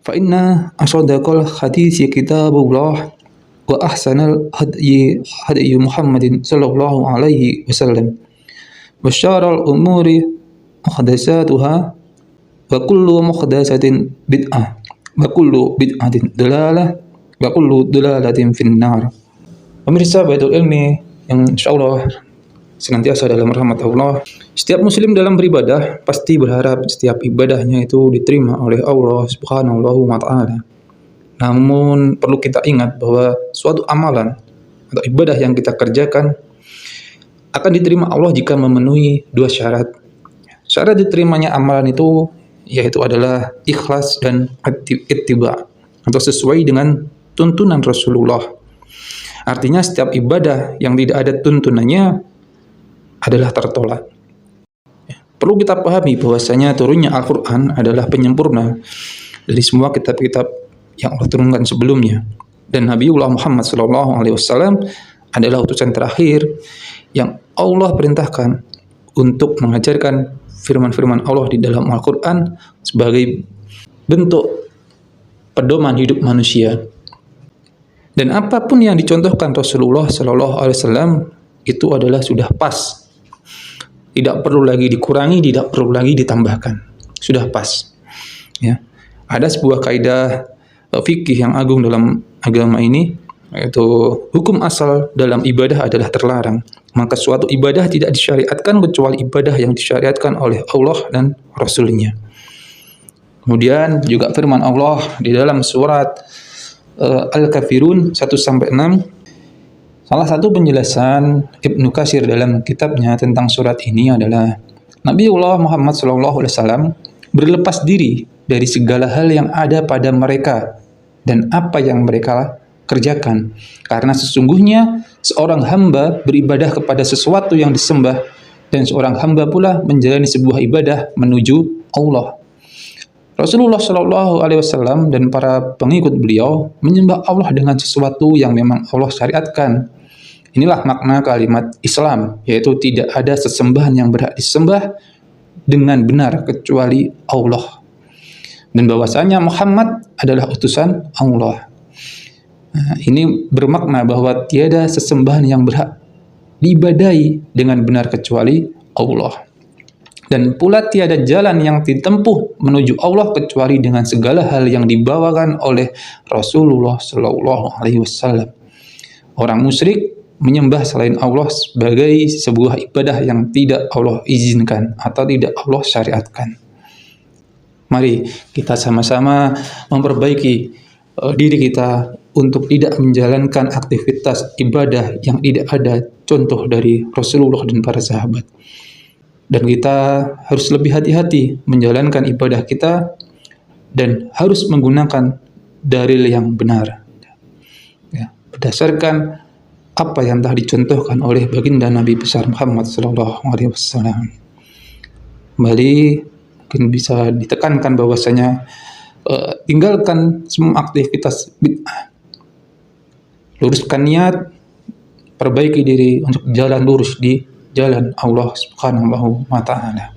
Fa inna asdaqal hadits kitabullah wa ahsanal hadyi Muhammadin sallallahu alaihi wasallam. Wa syarrul umuri muhdatsatuha wa kullu muhdatsatin bid'ah wa kullu bid'atin dalalah wa kullu dalalatin finnar. Pemirsa Baitul Ilmi yang insyaallah senantiasa dalam rahmat Allah, setiap muslim dalam beribadah pasti berharap setiap ibadahnya itu diterima oleh Allah Subhanahu wa taala. Namun perlu kita ingat bahwa suatu amalan atau ibadah yang kita kerjakan akan diterima Allah jika memenuhi dua syarat. Syarat diterimanya amalan itu yaitu adalah ikhlas dan ittiba, atau sesuai dengan tuntunan Rasulullah. Artinya setiap ibadah yang tidak ada tuntunannya adalah tertolak. Perlu kita pahami bahwasanya turunnya Al-Quran adalah penyempurna dari semua kitab-kitab yang Allah turunkan sebelumnya. Dan Nabiullah Muhammad SAW adalah utusan terakhir yang Allah perintahkan untuk mengajarkan firman-firman Allah di dalam Al-Quran sebagai bentuk pedoman hidup manusia. Dan apapun yang dicontohkan Rasulullah SAW itu adalah sudah pas. Tidak perlu lagi dikurangi, tidak perlu lagi ditambahkan. Sudah pas. Ya. Ada sebuah kaidah fikih yang agung dalam agama ini, yaitu hukum asal dalam ibadah adalah terlarang. Maka suatu ibadah tidak disyariatkan kecuali ibadah yang disyariatkan oleh Allah dan Rasul-Nya. Kemudian juga firman Allah di dalam surat Al-Kafirun 1-6. Salah satu penjelasan Ibnu Katsir dalam kitabnya tentang surat ini adalah Nabiullah Muhammad SAW berlepas diri dari segala hal yang ada pada mereka dan apa yang mereka kerjakan. Karena sesungguhnya seorang hamba beribadah kepada sesuatu yang disembah dan seorang hamba pula menjalani sebuah ibadah menuju Allah. Rasulullah SAW dan para pengikut beliau menyembah Allah dengan sesuatu yang memang Allah syariatkan. Inilah makna kalimat Islam, yaitu tidak ada sesembahan yang berhak disembah dengan benar kecuali Allah. Dan bahwasanya Muhammad adalah utusan Allah. Nah, ini bermakna bahwa tiada sesembahan yang berhak diibadahi dengan benar kecuali Allah. Dan pula tiada jalan yang ditempuh menuju Allah kecuali dengan segala hal yang dibawakan oleh Rasulullah SAW. Orang musyrik menyembah selain Allah sebagai sebuah ibadah yang tidak Allah izinkan atau tidak Allah syariatkan. Mari kita sama-sama memperbaiki diri kita untuk tidak menjalankan aktivitas ibadah yang tidak ada contoh dari Rasulullah dan para sahabat. Dan kita harus lebih hati-hati menjalankan ibadah kita dan harus menggunakan dalil yang benar. Ya, berdasarkan apa yang telah dicontohkan oleh baginda Nabi besar Muhammad SAW. Kembali mungkin bisa ditekankan bahwasanya tinggalkan semua aktivitas bid'ah. Luruskan niat, perbaiki diri untuk jalan lurus di jalan Allah Subhanahu wa taala.